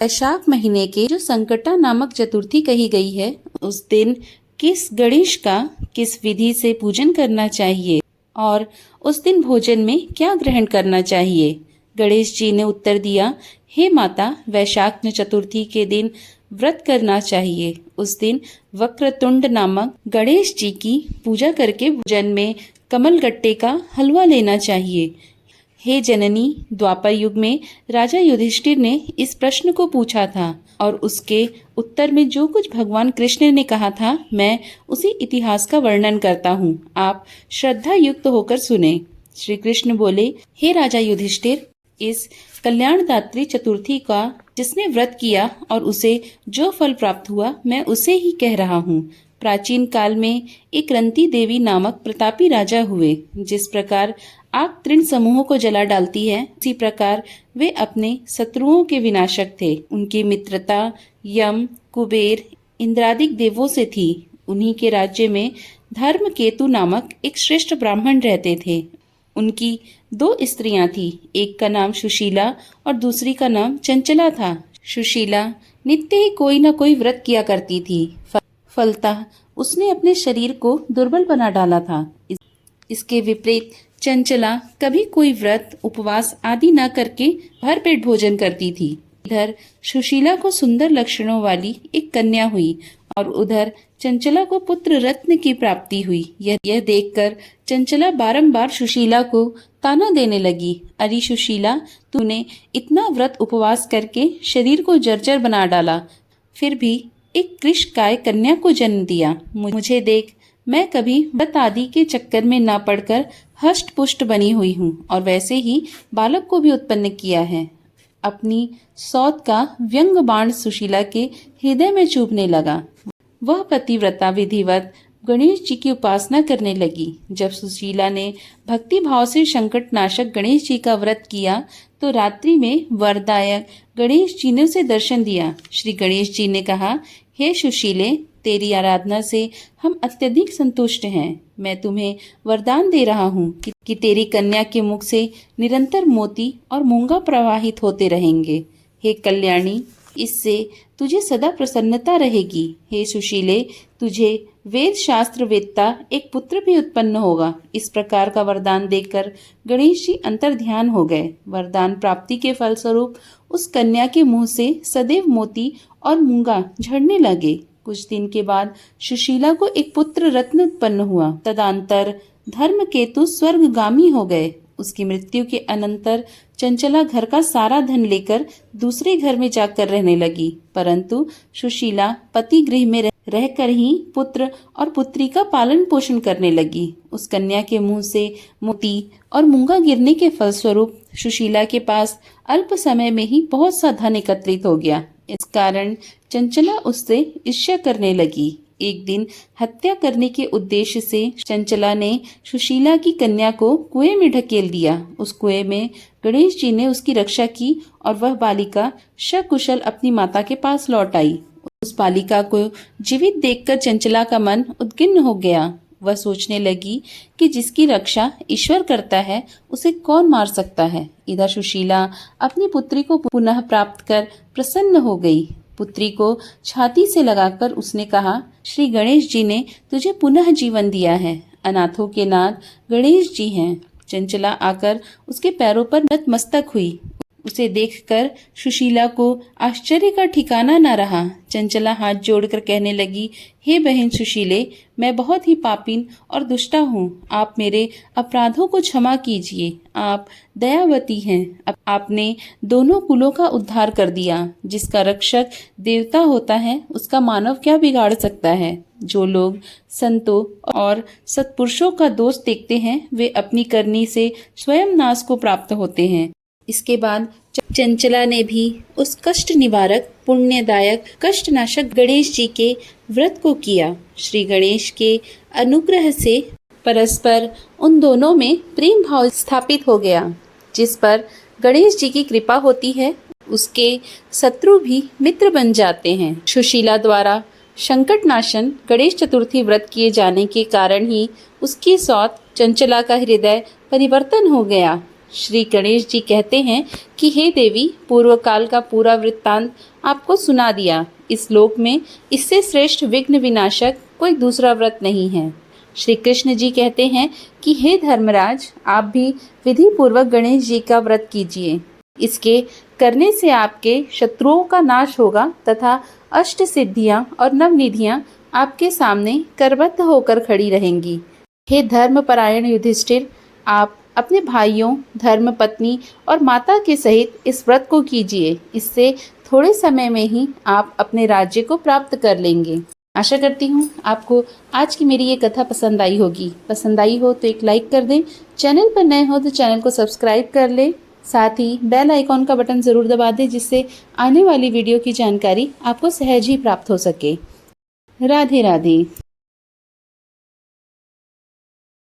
वैशाख महीने के जो संकटा नामक चतुर्थी कही गई है, उस दिन किस गणेश का किस विधि से पूजन करना चाहिए और उस दिन भोजन में क्या ग्रहण करना चाहिए। गणेश जी ने उत्तर दिया, हे माता, वैशाख चतुर्थी के दिन व्रत करना चाहिए। उस दिन वक्रतुंड नामक गणेश जी की पूजा करके भोजन में कमलगट्टे का हलवा लेना चाहिए। हे जननी, द्वापर युग में राजा युधिष्ठिर ने इस प्रश्न को पूछा था और उसके उत्तर में जो कुछ भगवान कृष्ण ने कहा था, मैं उसी इतिहास का वर्णन करता हूँ। आप श्रद्धा युक्त होकर सुने। श्री कृष्ण बोले, हे राजा युधिष्ठिर, इस कल्याणदात्री चतुर्थी का जिसने व्रत किया और उसे जो फल प्राप्त हुआ, मैं उसे ही कह रहा हूँ। प्राचीन काल में एक रंती देवी नामक प्रतापी राजा हुए। जिस प्रकार आग तृण समूहों को जला डालती है, उसी प्रकार वे अपने शत्रुओं के विनाशक थे। उनकी मित्रता यम, कुबेर, इंद्रादिक देवों से थी। उन्हीं के राज्य में धर्मकेतु नामक एक श्रेष्ठ ब्राह्मण रहते थे। उनकी 2 स्त्रियां थी, एक का नाम सुशीला और दूसरी का नाम चंचला था। सुशीला नित्य ही कोई न कोई व्रत किया करती थी। फलतः उसने अपने शरीर को दुर्बल बना डाला था। इसके विपरीत चंचला कभी कोई व्रत, उपवास आदि न करके भरपेट भोजन करती थी। इधर सुशीला को सुंदर लक्षणों वाली एक कन्या हुई और उधर चंचला को पुत्र रत्न की प्राप्ति हुई। यह देखकर चंचला बारंबार सुशीला को ताना देने लगी, अरे सुशीला, तूने इतना व्रत उपवास करके शरीर को जर्जर बना डाला, फिर भी एक कृशकाय कन्या को जन्म दिया। मुझे देख, मैं कभी व्रत आदि के चक्कर में ना पड़कर हष्ट पुष्ट बनी हुई हूँ और वैसे ही बालक को भी उत्पन्न किया है। अपनी सौत का व्यंग बाण सुशीला के हृदय में चुभने लगा। वह पतिव्रता विधिवत गणेश जी की उपासना करने लगी। जब सुशीला ने भक्ति भाव से संकट नाशक गणेश जी का व्रत किया तो रात्रि में वरदायक गणेश जी ने उसे दर्शन दिया। श्री गणेश जी ने कहा, हे सुशीले, तेरी आराधना से हम अत्यधिक संतुष्ट हैं। मैं तुम्हें वरदान दे रहा हूँ कि तेरी कन्या के मुख से निरंतर मोती और मूंगा प्रवाहित होते रहेंगे। हे कल्याणी, इससे तुझे सदा प्रसन्नता रहेगी। हे सुशीले, तुझे वेद शास्त्र वेदता एक पुत्र भी उत्पन्न होगा। इस प्रकार का वरदान देकर गणेश जी अंतर्ध्यान हो गए। वरदान प्राप्ति के फलस्वरूप उस कन्या के मुंह से सदैव मोती और मूंगा झड़ने लगे। कुछ दिन के बाद सुशीला को एक पुत्र रत्न उत्पन्न हुआ। तदंतर धर्मकेतु स्वर्गगामी हो गए। उसकी मृत्यु के अनंतर चंचला घर का सारा धन लेकर दूसरे घर में जाकर रहने लगी, परंतु सुशीला पति गृह में रहकर ही पुत्र और पुत्री का पालन पोषण करने लगी। उस कन्या के मुंह से मोती और मूंगा गिरने के फलस्वरूप सुशीला के पास अल्प समय में ही बहुत सा धन एकत्रित हो गया। इस कारण चंचला उससे ईर्ष्या करने लगी। एक दिन हत्या करने के उद्देश्य से चंचला ने सुशीला की कन्या को कुएं में ढकेल दिया। उस कुएं में गणेश जी ने उसकी रक्षा की और वह बालिका सकुशल अपनी माता के पास लौट आई। उस बालिका को जीवित देखकर चंचला का मन उद्विग्न हो गया। वह सोचने लगी कि जिसकी रक्षा ईश्वर करता है, उसे कौन मार सकता है। इधर सुशीला अपनी पुत्री को पुनः प्राप्त कर प्रसन्न हो गई। पुत्री को छाती से लगाकर उसने कहा, श्री गणेश जी ने तुझे पुनः जीवन दिया है। अनाथों के नाथ गणेश जी हैं। चंचला आकर उसके पैरों पर नतमस्तक हुई। उसे देखकर सुशीला को आश्चर्य का ठिकाना न रहा। चंचला हाथ जोड़कर कहने लगी, हे बहन सुशीले, मैं बहुत ही पापीन और दुष्टा हूँ। आप मेरे अपराधों को क्षमा कीजिए। आप दयावती हैं। आपने दोनों कुलों का उद्धार कर दिया। जिसका रक्षक देवता होता है, उसका मानव क्या बिगाड़ सकता है। जो लोग संतों और सत्पुरुषों का दोष देखते हैं, वे अपनी करनी से स्वयं नाश को प्राप्त होते हैं। इसके बाद चंचला ने भी उस कष्ट निवारक, पुण्यदायक, कष्टनाशक गणेश जी के व्रत को किया। श्री गणेश के अनुग्रह से परस्पर उन दोनों में प्रेम भाव स्थापित हो गया। जिस पर गणेश जी की कृपा होती है, उसके शत्रु भी मित्र बन जाते हैं। सुशीला द्वारा संकट नाशन गणेश चतुर्थी व्रत किए जाने के कारण ही उसकी सौत चंचला का हृदय परिवर्तन हो गया। श्री गणेश जी कहते हैं कि हे देवी, पूर्व काल का पूरा वृत्तांत आपको सुना दिया। इस लोक में इससे श्रेष्ठ विघ्न विनाशक कोई दूसरा व्रत नहीं है। श्री कृष्ण जी कहते हैं कि हे धर्मराज, आप भी विधि पूर्वक गणेश जी का व्रत कीजिए। इसके करने से आपके शत्रुओं का नाश होगा तथा अष्ट सिद्धियां और नवनिधियां आपके सामने करबद्ध होकर खड़ी रहेंगी। हे धर्मपरायण युधिष्ठिर, आप अपने भाइयों, धर्म पत्नी और माता के सहित इस व्रत को कीजिए। इससे थोड़े समय में ही आप अपने राज्य को प्राप्त कर लेंगे। आशा करती हूँ आपको आज की मेरी ये कथा पसंद आई होगी। पसंद आई हो तो एक लाइक कर दें, चैनल पर नए हो तो चैनल को सब्सक्राइब कर लें, साथ ही बेल आइकॉन का बटन ज़रूर दबा दें जिससे आने वाली वीडियो की जानकारी आपको सहज ही प्राप्त हो सके। राधे राधे।